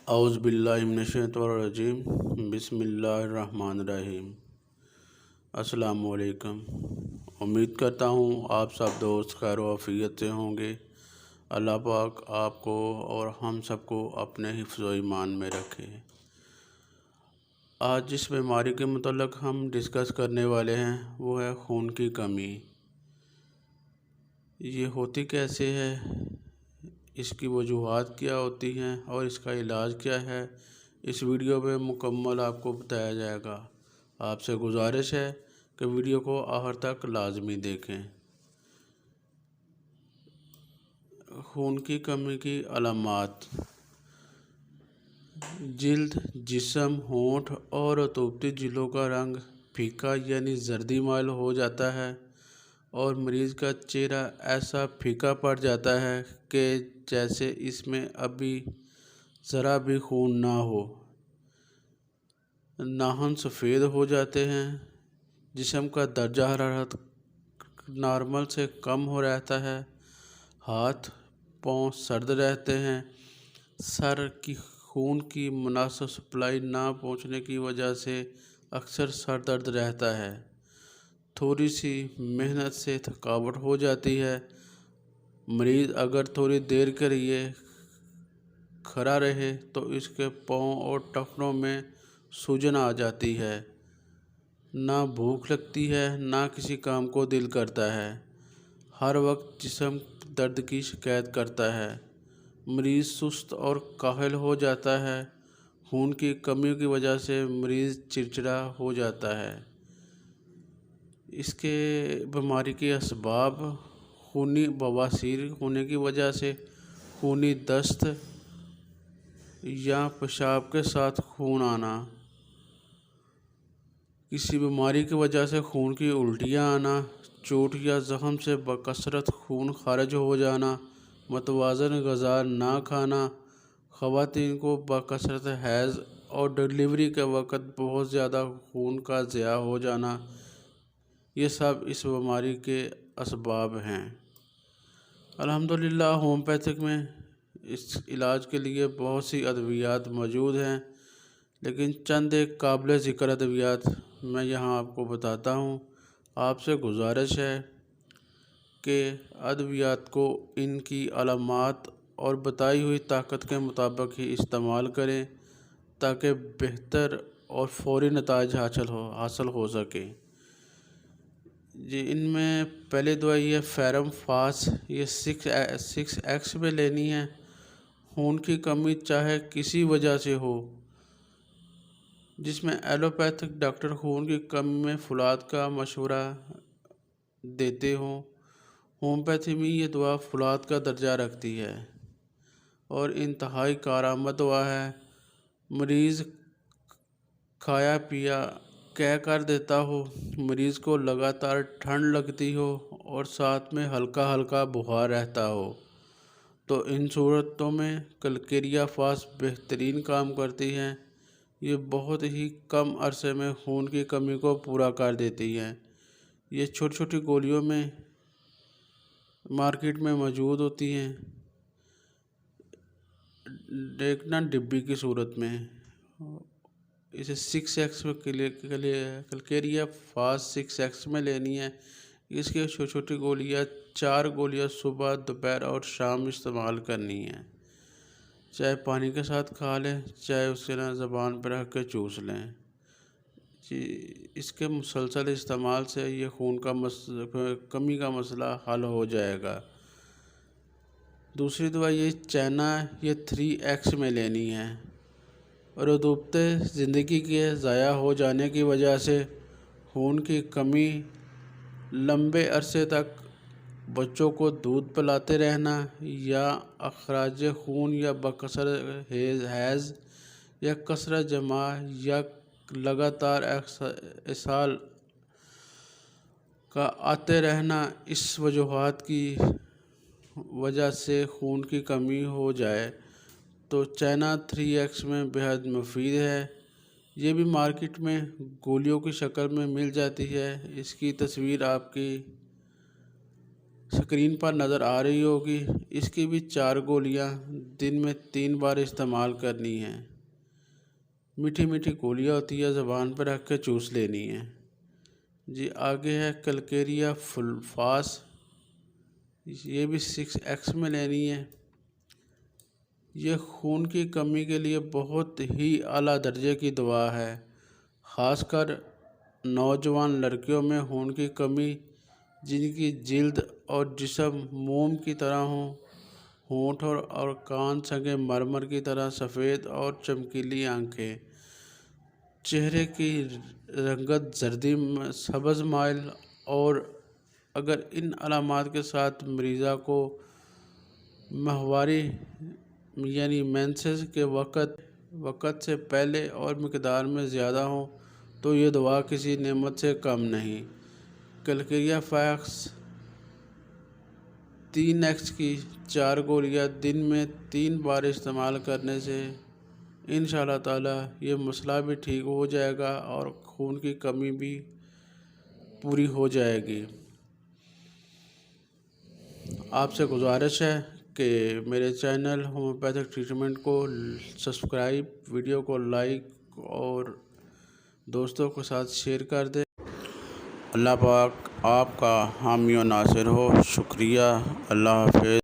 اعوذ باللہ من الشیطان الرجیم بسم اللہ الرحمن الرحیم۔ السلام علیکم۔ امید کرتا ہوں آپ سب دوست خیر و عافیت سے ہوں گے۔ اللہ پاک آپ کو اور ہم سب کو اپنے حفظ و ایمان میں رکھے۔ آج جس بیماری کے متعلق ہم ڈسکس کرنے والے ہیں وہ ہے خون کی کمی۔ یہ ہوتی کیسے ہے، اس کی وجوہات کیا ہوتی ہیں اور اس کا علاج کیا ہے، اس ویڈیو میں مکمل آپ کو بتایا جائے گا۔ آپ سے گزارش ہے کہ ویڈیو کو آخر تک لازمی دیکھیں۔ خون کی کمی کی علامات: جلد، جسم، ہونٹ اور رطوبتی جلدوں کا رنگ پھیکا یعنی زردی مائل ہو جاتا ہے اور مریض کا چہرہ ایسا پھیکا پڑ جاتا ہے کہ جیسے اس میں ابھی ذرا بھی خون نہ ہو۔ ناخن سفید ہو جاتے ہیں۔ جسم کا درجہ حرارت نارمل سے کم ہو رہتا ہے۔ ہاتھ پاؤں سرد رہتے ہیں۔ سر کی خون کی مناسب سپلائی نہ پہنچنے کی وجہ سے اکثر سر درد رہتا ہے۔ تھوڑی سی محنت سے تھکاوٹ ہو جاتی ہے۔ مریض اگر تھوڑی دیر کے لیے کھڑا رہے تو اس کے پاؤں اور ٹخنوں میں سوجن آ جاتی ہے۔ نہ بھوک لگتی ہے، نہ کسی کام کو دل کرتا ہے۔ ہر وقت جسم درد کی شکایت کرتا ہے۔ مریض سست اور کاہل ہو جاتا ہے۔ خون کی کمی کی وجہ سے مریض چڑچڑا ہو جاتا ہے۔ اس کے بیماری کے اسباب: خونی بواسیر ہونے کی وجہ سے خونی دست یا پیشاب کے ساتھ خون آنا، کسی بیماری کی وجہ سے خون کی الٹیاں آنا، چوٹ یا زخم سے بکثرت خون خارج ہو جانا، متوازن غذا نہ کھانا، خواتین کو بکثرت حیض اور ڈلیوری کے وقت بہت زیادہ خون کا ضیاع ہو جانا، یہ سب اس بیماری کے اسباب ہیں۔ الحمدللہ ہومیوپیتھک میں اس علاج کے لیے بہت سی ادویات موجود ہیں، لیکن چند ایک قابل ذکر ادویات میں یہاں آپ کو بتاتا ہوں۔ آپ سے گزارش ہے کہ ادویات کو ان کی علامات اور بتائی ہوئی طاقت کے مطابق ہی استعمال کریں تاکہ بہتر اور فوری نتائج حاصل ہو سکے۔ ان میں پہلی دوائی ہے فیرم فاس، یہ 6X میں لینی ہے۔ خون کی کمی چاہے کسی وجہ سے ہو، جس میں ایلوپیتھک ڈاکٹر خون کی کمی میں فولاد کا مشورہ دیتے ہوں، ہومیوپیتھی میں یہ دوا فولاد کا درجہ رکھتی ہے اور انتہائی کارآمد دوا ہے۔ مریض کھایا پیا کہہ کر دیتا ہو، مریض کو لگاتار ٹھنڈ لگتی ہو اور ساتھ میں ہلکا ہلکا بخار رہتا ہو، تو ان صورتوں میں کلکیریا فاس بہترین کام کرتی ہے۔ یہ بہت ہی کم عرصے میں خون کی کمی کو پورا کر دیتی ہے۔ یہ چھوٹی چھوٹی گولیوں میں مارکیٹ میں موجود ہوتی ہیں، دیکھنا ڈبی کی صورت میں۔ اسے 6X میں کلکیریا فاس 6X میں لینی ہے۔ اس کی چھوٹی چھوٹی گولیاں 4 گولیاں صبح، دوپہر اور شام استعمال کرنی ہیں۔ چاہے پانی کے ساتھ کھا لیں، چاہے اسے زبان پر رکھ کے چوس لیں۔ اس کے مسلسل استعمال سے یہ خون کا کمی کا مسئلہ حل ہو جائے گا۔ دوسری دوائی یہ چینا، یہ 3X میں لینی ہے۔ رطوبت زندگی کے ضائع ہو جانے کی وجہ سے خون کی کمی، لمبے عرصے تک بچوں کو دودھ پلاتے رہنا، یا اخراج خون یا بکثرت حیض یا کثرت جماع یا لگاتار اسہال کا آتے رہنا، اس وجوہات کی وجہ سے خون کی کمی ہو جائے تو چینا 3X میں بہت مفید ہے۔ یہ بھی مارکیٹ میں گولیوں کی شکل میں مل جاتی ہے۔ اس کی تصویر آپ کی اسکرین پر نظر آ رہی ہوگی، اس کی بھی 4 گولیاں دن میں 3 بار استعمال کرنی ہیں۔ میٹھی میٹھی گولیاں ہوتی ہے، زبان پر رکھ کے چوس لینی ہے۔ جی آگے ہے کلکیریا فلفاس، یہ بھی 6x میں لینی ہے۔ یہ خون کی کمی کے لیے بہت ہی اعلیٰ درجے کی دوا ہے، خاص کر نوجوان لڑکیوں میں خون کی کمی جن کی جلد اور جسم موم کی طرح ہوں، ہونٹ اور کان سنگ مرمر کی طرح سفید اور چمکیلی آنکھیں، چہرے کی رنگت زردی سبز مائل، اور اگر ان علامات کے ساتھ مریضہ کو ماہواری یعنی مینسز کے وقت سے پہلے اور مقدار میں زیادہ ہوں تو یہ دوا کسی نعمت سے کم نہیں۔ کلکیریا فیکس 3x کی 4 گولیاں دن میں 3 بار استعمال کرنے سے انشاءاللہ تعالی یہ مسئلہ بھی ٹھیک ہو جائے گا اور خون کی کمی بھی پوری ہو جائے گی۔ آپ سے گزارش ہے کہ میرے چینل ہومیوپیتھک ٹریٹمنٹ کو سبسکرائب، ویڈیو کو لائک اور دوستوں کے ساتھ شیئر کر دیں۔ اللہ پاک آپ کا حامی و ناصر ہو۔ شکریہ، اللہ حافظ۔